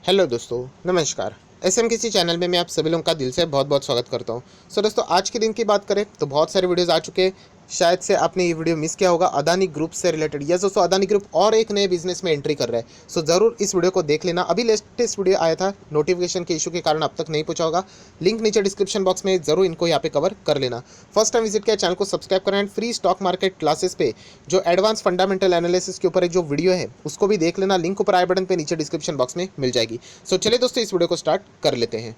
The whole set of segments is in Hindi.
हेलो दोस्तों, नमस्कार। एसएमकेसी चैनल में मैं आप सभी लोगों का दिल से बहुत बहुत स्वागत करता हूं। दोस्तों, आज के दिन की बात करें तो बहुत सारे वीडियोस आ चुके हैं। शायद से आपने ये वीडियो मिस किया होगा अदानी ग्रुप से रिलेटेड। यस दोस्तों, अदानी ग्रुप और एक नए बिजनेस में एंट्री कर रहा है। ज़रूर इस वीडियो को देख लेना। अभी लेटेस्ट वीडियो आया था, नोटिफिकेशन के इशू के कारण अब तक नहीं पहुंचा होगा। लिंक नीचे डिस्क्रिप्शन बॉक्स में, ज़रूर इनको यहाँ पे कवर कर लेना। फर्स्ट टाइम विजिट किया चैनल को सब्सक्राइब करना and free stock market classes पे जो एडवांस फंडामेंटल एनालिसिस के ऊपर एक जो वीडियो है उसको भी देख लेना। लिंक ऊपर आई बटन पे नीचे डिस्क्रिप्शन बॉक्स में मिल जाएगी। चलिए दोस्तों, इस वीडियो को स्टार्ट कर लेते हैं।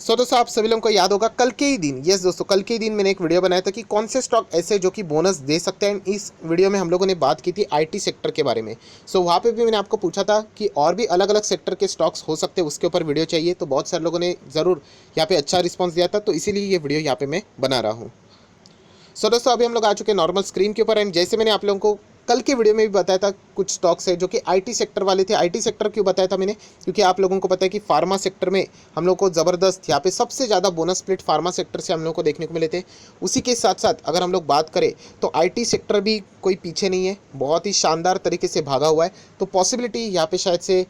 दोस्तों, आप सभी लोगों को याद होगा कल के ही दिन, यस दोस्तों, कल के ही दिन मैंने एक वीडियो बनाया था कि कौन से स्टॉक ऐसे जो कि बोनस दे सकते हैं। इस वीडियो में हम लोगों ने बात की थी आईटी सेक्टर के बारे में। वहाँ पे भी मैंने आपको पूछा था कि और भी अलग अलग सेक्टर के स्टॉक्स हो सकते हैं, उसके ऊपर वीडियो चाहिए। तो बहुत सारे लोगों ने ज़रूर यहाँ पे अच्छा रिस्पॉन्स दिया था, तो इसीलिए ये वीडियो यहाँ पे मैं बना रहा हूँ। दोस्तों, अभी हम लोग आ चुके हैं नॉर्मल स्क्रीन के ऊपर। एंड जैसे मैंने आप लोगों को कल के वीडियो में भी बताया था, कुछ स्टॉक्स है जो कि आईटी सेक्टर वाले थे। आईटी सेक्टर क्यों बताया था मैंने? क्योंकि आप लोगों को पता है कि फार्मा सेक्टर में हम लोग को ज़बरदस्त यहाँ पे सबसे ज़्यादा बोनस स्प्लिट फार्मा सेक्टर से हम लोग को देखने को मिले थे। उसी के साथ साथ अगर हम लोग बात करें तो आईटी सेक्टर भी कोई पीछे नहीं है, बहुत ही शानदार तरीके से भागा हुआ है। तो पॉसिबिलिटी यहाँ पे शायद से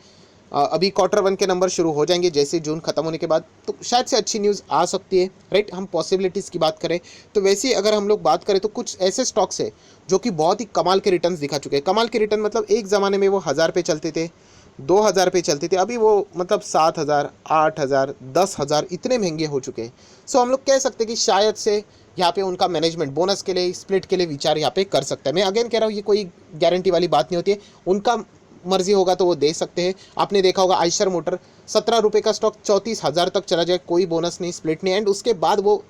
अभी Q1 के नंबर शुरू हो जाएंगे जैसे जून खत्म होने के बाद, तो शायद से अच्छी न्यूज़ आ सकती है। राइट, हम पॉसिबिलिटीज़ की बात करें तो वैसे ही अगर हम लोग बात करें तो कुछ ऐसे स्टॉक्स है जो कि बहुत ही कमाल के रिटर्न्स दिखा चुके हैं। कमाल के रिटर्न मतलब एक ज़माने में वो 1000 पे चलते थे, 2000 पे चलते थे, अभी वो मतलब 7000, 8000, 10,000 इतने महंगे हो चुके हैं। हम लोग कह सकते हैं कि शायद से यहाँ पे उनका मैनेजमेंट बोनस के लिए, स्प्लिट के लिए विचार यहाँ पे कर सकता है। मैं अगेन कह रहा हूँ, ये कोई गारंटी वाली बात नहीं होती है। उनका मर्जी होगा तो वो दे सकते हैं। आपने देखा होगा आयशर मोटर 17 रुपये का स्टॉक 34,000 तक चला जाए, कोई बोनस नहीं, स्प्लिट नहीं, एंड उसके बाद वो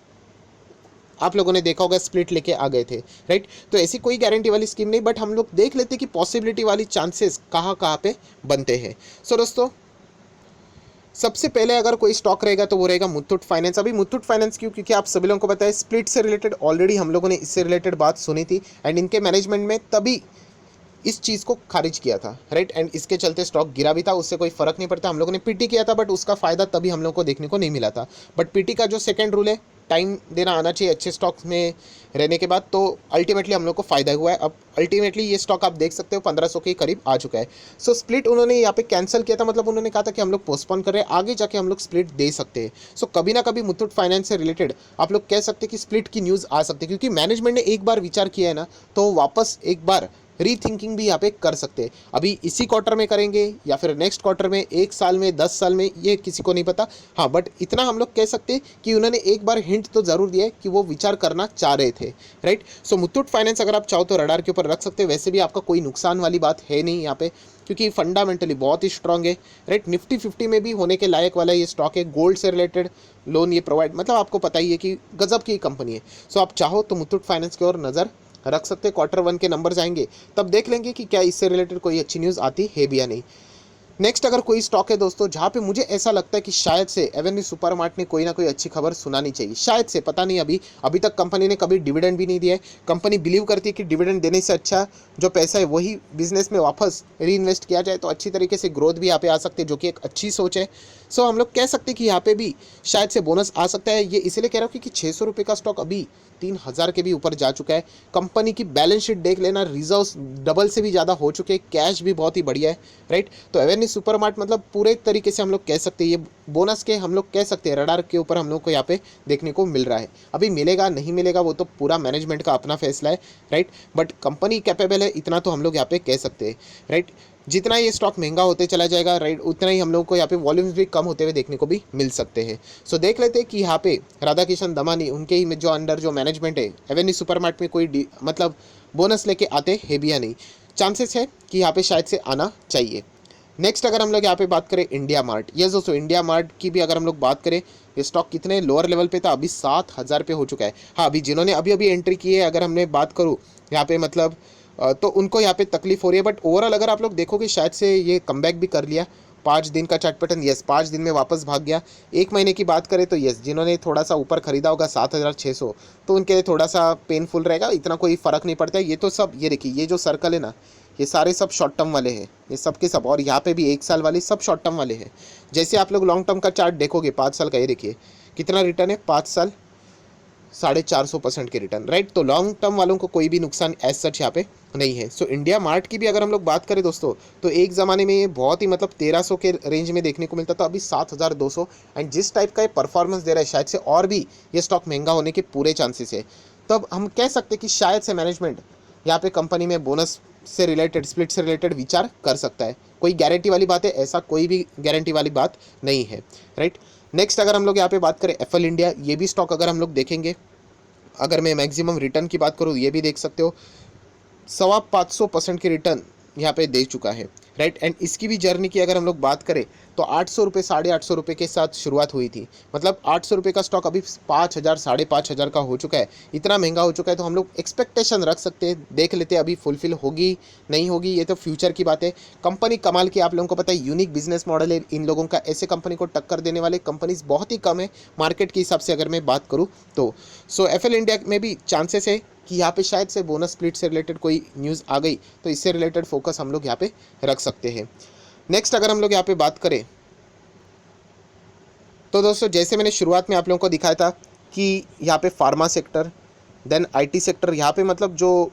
आप लोगों ने देखा होगा स्प्लिट लेके आ गए थे। राइट, तो ऐसी कोई गारंटी वाली स्कीम नहीं, बट हम लोग देख लेते कि पॉसिबिलिटी वाली चांसेस कहाँ कहाँ पे बनते हैं। दोस्तों, सबसे पहले अगर कोई स्टॉक रहेगा तो वो रहेगा मुथूट फाइनेंस। अभी मुथूट फाइनेंस क्यों? क्योंकि आप सभी लोगों को पता है स्प्लिट से रिलेटेड ऑलरेडी हम लोगों ने इससे रिलेटेड बात सुनी थी एंड इनके मैनेजमेंट में तभी इस चीज़ को खारिज किया था। राइट, एंड इसके चलते स्टॉक गिरा भी था, उससे कोई फर्क नहीं पड़ता। हम लोगों ने पीटी किया था बट उसका फ़ायदा तभी हम लोग को देखने को नहीं मिला था। बट पीटी का जो सेकंड रूल है, टाइम देना आना चाहिए अच्छे स्टॉक्स में रहने के बाद, तो अल्टीमेटली हम लोग को फ़ायदा हुआ है। अब अल्टीमेटली ये स्टॉक आप देख सकते हो 1500 के करीब आ चुका है। स्प्लिट उन्होंने यहाँ पे कैंसिल किया था, मतलब उन्होंने कहा था कि हम लोग पोस्टपोन कर रहे हैं, आगे जाके हम लोग स्प्लिट दे सकते हैं। कभी ना कभी मुथूट फाइनेंस से रिलेटेड आप लोग कह सकते हैं कि स्प्लिट की न्यूज़ आ सकती है, क्योंकि मैनेजमेंट ने एक बार विचार किया है ना, तो वापस एक बार रीथिंकिंग भी यहाँ पे कर सकते हैं। अभी इसी क्वार्टर में करेंगे या फिर नेक्स्ट क्वार्टर में, 1 साल में, 10 साल में, ये किसी को नहीं पता। हाँ, बट इतना हम लोग कह सकते हैं कि उन्होंने एक बार हिंट तो ज़रूर दिया है कि वो विचार करना चाह रहे थे। राइट, मुथूट फाइनेंस अगर आप चाहो तो रडार के ऊपर रख सकते हैं। वैसे भी आपका कोई नुकसान वाली बात है नहीं यहाँ पे, क्योंकि फंडामेंटली बहुत ही स्ट्रांग है। राइट, निफ्टी 50 में भी होने के लायक वाला ये स्टॉक है। गोल्ड से रिलेटेड लोन ये प्रोवाइड, मतलब आपको पता ही है कि गजब की कंपनी है। आप चाहो तो मुथूट फाइनेंस की ओर नज़र रख सकते हैं। Q1 के नंबर्स आएंगे तब देख लेंगे कि क्या इससे रिलेटेड कोई अच्छी न्यूज़ आती है भी या नहीं। नेक्स्ट अगर कोई स्टॉक है दोस्तों जहाँ पे मुझे ऐसा लगता है कि शायद से एवेन्यू सुपरमार्ट ने कोई ना कोई अच्छी खबर सुनानी चाहिए, शायद से, पता नहीं। अभी तक कंपनी ने कभी डिविडेंड भी नहीं दिया है। कंपनी बिलीव करती है कि डिविडेंड देने से अच्छा जो पैसा है वही बिजनेस में वापस री इन्वेस्ट किया जाए, तो अच्छी तरीके से ग्रोथ भी यहाँ पे आ सकती है, जो कि एक अच्छी सोच है। हम लोग कह सकते हैं कि यहाँ पे भी शायद से बोनस आ सकता है। ये इसलिए कह रहा हूँ क्योंकि 600 रुपये का स्टॉक अभी 3000 के भी ऊपर जा चुका है। कंपनी की बैलेंस शीट देख लेना, रिजर्व्स डबल से भी ज़्यादा हो चुके हैं, कैश भी बहुत ही बढ़िया है। राइट, तो एवेन्यू सुपरमार्ट मतलब पूरे तरीके से हम लोग कह सकते हैं ये बोनस के, हम लोग कह सकते हैं रडार के ऊपर हम लोग को यहाँ पे देखने को मिल रहा है। अभी मिलेगा नहीं मिलेगा वो तो पूरा मैनेजमेंट का अपना फैसला है। राइट, बट कंपनी कैपेबल है, इतना तो हम लोग यहाँ पे कह सकते हैं। राइट, जितना ये स्टॉक महंगा होते चला जाएगा, राइट, उतना ही हम लोग को यहाँ पे वॉल्यूम्स भी कम होते हुए देखने को भी मिल सकते हैं। देख लेते हैं कि यहाँ पे राधा किशन दमानी, उनके ही में जो अंडर जो मैनेजमेंट है एवेन्यू सुपरमार्ट में कोई मतलब बोनस लेके आते है भी या नहीं। चांसेस है कि यहाँ पे शायद से आना चाहिए। नेक्स्ट अगर हम लोग यहाँ पे बात करें इंडिया मार्ट, यस दोस्तों, इंडिया मार्ट की भी अगर हम लोग बात करें, ये स्टॉक कितने लोअर लेवल पे था, अभी 7000 पे हो चुका है। हाँ, अभी जिन्होंने अभी अभी एंट्री की है, अगर हमने बात करूँ यहाँ पे मतलब तो उनको यहाँ पे तकलीफ हो रही है, बट ओवरऑल अगर आप लोग देखोगे शायद से ये कमबैक भी कर लिया। 5 दिन का चार्ट पैटर्न, यस, 5 दिन में वापस भाग गया। 1 महीने की बात करें तो यस, जिन्होंने थोड़ा सा ऊपर खरीदा होगा 7600, तो उनके लिए थोड़ा सा पेनफुल रहेगा, इतना कोई फ़र्क नहीं पड़ता है। ये तो सब, ये देखिए, ये जो सर्कल है ना, ये सारे सब शॉर्ट टर्म वाले हैं, ये सब के सब, और यहाँ पे भी 1 साल वाले सब शॉर्ट टर्म वाले हैं। जैसे आप लोग लॉन्ग टर्म का चार्ट देखोगे 5 साल का, ये देखिए कितना रिटर्न है 5 साल, 450% के रिटर्न, राइट। तो लॉन्ग टर्म वालों को कोई भी नुकसान एज सच यहाँ पे नहीं है। सो इंडिया मार्ट की भी अगर हम लोग बात करें दोस्तों, तो एक ज़माने में ये बहुत ही मतलब 1300 के रेंज में देखने को मिलता था, अभी 7200। एंड जिस टाइप का ये परफॉर्मेंस दे रहा है, शायद से और भी ये स्टॉक महंगा होने के पूरे चांसेस है। तो अब हम कह सकते हैं कि शायद से मैनेजमेंट यहाँ पे कंपनी में बोनस से रिलेटेड, स्प्लिट से रिलेटेड विचार कर सकता है। कोई गारंटी वाली बात है, ऐसा कोई भी गारंटी वाली बात नहीं है, राइट। नेक्स्ट अगर हम लोग यहाँ पे बात करें एफएल इंडिया, ये भी स्टॉक अगर हम लोग देखेंगे, अगर मैं मैक्सिमम रिटर्न की बात करूँ, ये भी देख सकते हो 550% की रिटर्न यहाँ पे दे चुका है, राइट। एंड इसकी भी जर्नी की अगर हम लोग बात करें तो 800 रुपये, 850 रुपये के साथ शुरुआत हुई थी। मतलब 800 रुपये का स्टॉक अभी 5000, 5500 का हो चुका है, इतना महंगा हो चुका है। तो हम लोग एक्सपेक्टेशन रख सकते हैं, देख लेते हैं अभी फुलफिल होगी नहीं होगी, ये तो फ्यूचर की बात है। कंपनी कमाल की, आप लोगों को पता है, यूनिक बिजनेस मॉडल है इन लोगों का। ऐसे कंपनी को टक्कर देने वाले कंपनीज बहुत ही कम है मार्केट के हिसाब से अगर मैं बात करूँ तो। सो एफएल इंडिया में भी चांसेस है कि यहाँ पे शायद से बोनस स्प्लिट से रिलेटेड कोई न्यूज़ आ गई, तो इससे रिलेटेड फोकस हम लोग यहाँ पे रख सकते हैं। नेक्स्ट अगर हम लोग यहाँ पे बात करें तो दोस्तों, जैसे मैंने शुरुआत में आप लोगों को दिखाया था कि यहाँ पे pharma sector, then IT sector, यहाँ पे मतलब जो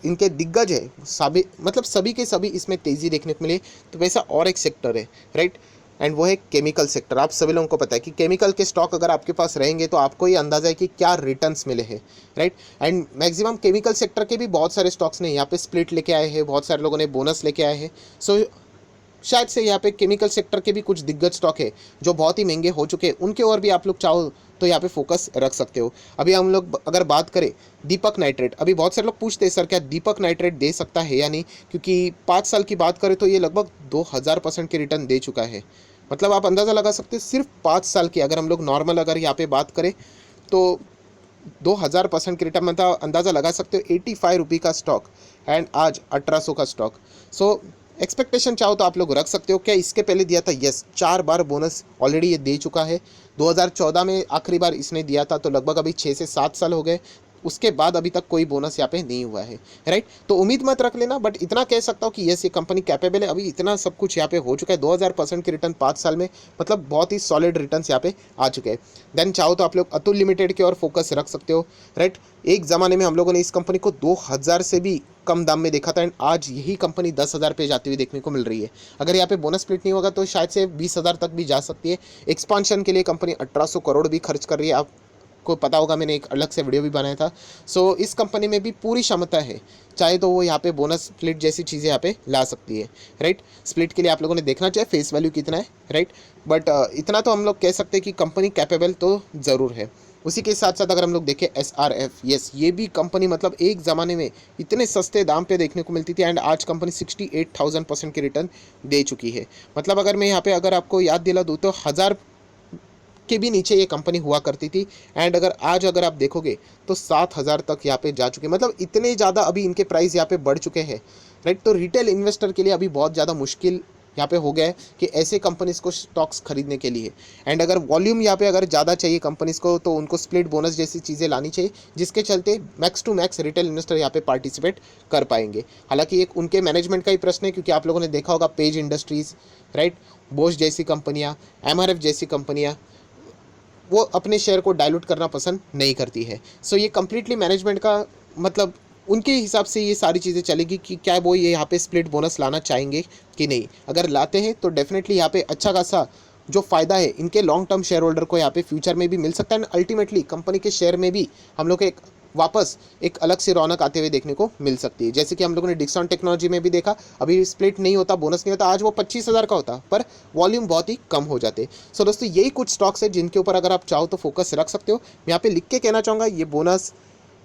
इनके दिग्गज है सभी, मतलब सभी के सभी इसमें तेज़ी देखने को मिली। तो वैसा और एक सेक्टर है, राइट, एंड वो है केमिकल सेक्टर। आप सभी लोगों को पता है कि केमिकल के स्टॉक अगर आपके पास रहेंगे तो आपको ये अंदाज़ा है कि क्या रिटर्न्स मिले हैं, right. And maximum chemical sector के भी बहुत सारे स्टॉक्स ने यहाँ पे स्प्लिट लेके आए हैं, बहुत सारे लोगों ने बोनस लेके आए हैं। सो शायद से यहाँ पे केमिकल सेक्टर के भी कुछ दिग्गज स्टॉक है जो बहुत ही महंगे हो चुके हैं, उनके और भी आप लोग चाहो तो यहाँ पे फोकस रख सकते हो। अभी हम लोग अगर बात करें दीपक नाइट्रेट, अभी बहुत सारे लोग पूछते हैं सर क्या दीपक नाइट्रेट दे सकता है या नहीं, क्योंकि 5 साल की बात करें तो ये लगभग 2000% की रिटर्न दे चुका है। मतलब आप अंदाज़ा लगा सकते हैं सिर्फ 5 साल की, अगर हम लोग नॉर्मल अगर यहाँ पे बात करें तो 2000% की रिटर्न, मतलब अंदाज़ा लगा सकते हो 85 रुपये का स्टॉक एंड आज 1800 का स्टॉक। सो एक्सपेक्टेशन चाहो तो आप लोग रख सकते हो। क्या इसके पहले दिया था? यस, 4 बार बोनस ऑलरेडी ये दे चुका है। 2014 में आखिरी बार इसने दिया था, तो लगभग अभी 6 से 7 साल हो गए। उसके बाद अभी तक कोई बोनस यहाँ पे नहीं हुआ है, राइट। तो उम्मीद मत रख लेना, बट इतना कह सकता हूँ कि यस, ये कंपनी कैपेबल है। अभी इतना सब कुछ यहाँ पे हो चुका है, 2000% की रिटर्न 5 साल में, मतलब बहुत ही सॉलिड रिटर्न्स यहाँ पे आ चुके हैं। देन चाहो तो आप लोग अतुल लिमिटेड की ओर फोकस रख सकते हो, राइट। एक ज़माने में हम लोगों ने इस कंपनी को 2000 से भी कम दाम में देखा था एंड आज यही कंपनी 10,000 पे जाती हुई देखने को मिल रही है। अगर यहाँ पे बोनस स्प्लिट नहीं होगा तो शायद से 20,000 तक भी जा सकती है। एक्सपांशन के लिए कंपनी 1800 करोड़ भी खर्च कर रही है, आपको पता होगा, मैंने एक अलग से वीडियो भी बनाया था। सो इस कंपनी में भी पूरी क्षमता है, चाहे तो वो यहाँ पे बोनस स्प्लिट जैसी चीज़ें यहाँ पे ला सकती है, राइट। स्प्लिट के लिए आप लोगों ने देखना चाहिए फेस वैल्यू कितना है, राइट। बट इतना तो हम लोग कह सकते हैं कि कंपनी कैपेबल तो ज़रूर है। उसी के साथ साथ अगर हम लोग देखें SRF, यस, ये भी कंपनी मतलब एक ज़माने में इतने सस्ते दाम पे देखने को मिलती थी एंड आज कंपनी 68,000% की रिटर्न दे चुकी है। मतलब अगर मैं यहाँ पे अगर आपको याद दिला दूँ तो 1000 के भी नीचे ये कंपनी हुआ करती थी एंड अगर आज अगर आप देखोगे तो 7000 तक यहाँ पे जा चुके, मतलब इतने ज़्यादा अभी इनके प्राइस यहाँ पे बढ़ चुके हैं, राइट। तो रिटेल इन्वेस्टर के लिए अभी बहुत ज़्यादा मुश्किल यहाँ पे हो गया है कि ऐसे कंपनीज़ को स्टॉक्स खरीदने के लिए। एंड अगर वॉल्यूम यहाँ पे अगर ज़्यादा चाहिए कंपनीज़ को तो उनको स्प्लिट बोनस जैसी चीज़ें लानी चाहिए, जिसके चलते max to max retail investor यहाँ पे पार्टिसिपेट कर पाएंगे। हालांकि एक उनके मैनेजमेंट का ही प्रश्न है, क्योंकि आप लोगों ने देखा होगा पेज इंडस्ट्रीज़, राइट, बोश जैसी कंपनियाँ, MRF जैसी कंपनियाँ, वो अपने शेयर को डाइल्यूट करना पसंद नहीं करती है। सो ये कम्प्लीटली मैनेजमेंट का मतलब उनके हिसाब से ये सारी चीज़ें चलेगी कि क्या वो ये यहाँ पे स्प्लिट बोनस लाना चाहेंगे कि नहीं। अगर लाते हैं तो डेफिनेटली यहाँ पे अच्छा खासा जो फ़ायदा है इनके लॉन्ग टर्म शेयर होल्डर को यहाँ पे फ्यूचर में भी मिल सकता है एंड अल्टीमेटली कंपनी के शेयर में भी हम लोग एक वापस एक अलग से रौनक आते हुए देखने को मिल सकती है। जैसे कि हम लोगों ने डिक्सन टेक्नोलॉजी में भी देखा, अभी स्प्लिट नहीं होता, बोनस नहीं होता, आज वो 25,000 का होता पर वॉल्यूम बहुत ही कम हो जाते। सो दोस्तों, यही कुछ स्टॉक्स है जिनके ऊपर अगर आप चाहो तो फोकस रख सकते हो। मैं यहाँ पे लिख के कहना चाहूँगा, ये बोनस,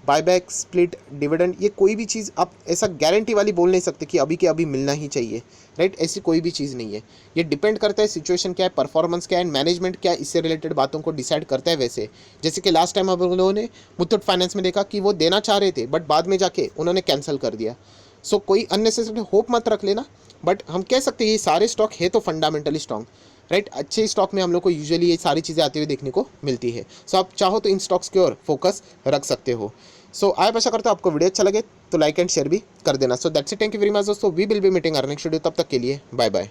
बायबैक, स्प्लिट, डिविडेंड, ये कोई भी चीज़ आप ऐसा गारंटी वाली बोल नहीं सकते कि अभी के अभी मिलना ही चाहिए, राइट। ऐसी कोई भी चीज़ नहीं है। ये डिपेंड करता है सिचुएशन क्या है, परफॉर्मेंस क्या है एंड मैनेजमेंट क्या है, इससे रिलेटेड बातों को डिसाइड करता है। वैसे जैसे कि लास्ट टाइम हम लोगों ने मुथूट फाइनेंस में देखा कि वो देना चाह रहे थे बट बाद में जाके उन्होंने कैंसिल कर दिया। सो कोई अननेसेसरी होप मत रख लेना, बट हम कह सकते हैं ये सारे स्टॉक है तो फंडामेंटली स्ट्रॉन्ग, राइट। अच्छे स्टॉक में हम लोग को यूजुअली ये सारी चीज़ें आती हुई देखने को मिलती है। सो आप चाहो तो इन स्टॉक्स की ओर फोकस रख सकते हो। सो आप आशा करता हूँ आपको वीडियो अच्छा लगे तो लाइक एंड शेयर भी कर देना। So that's it, thank you very much दोस्तों, we will be meeting our next video. तब तक के लिए बाय बाय।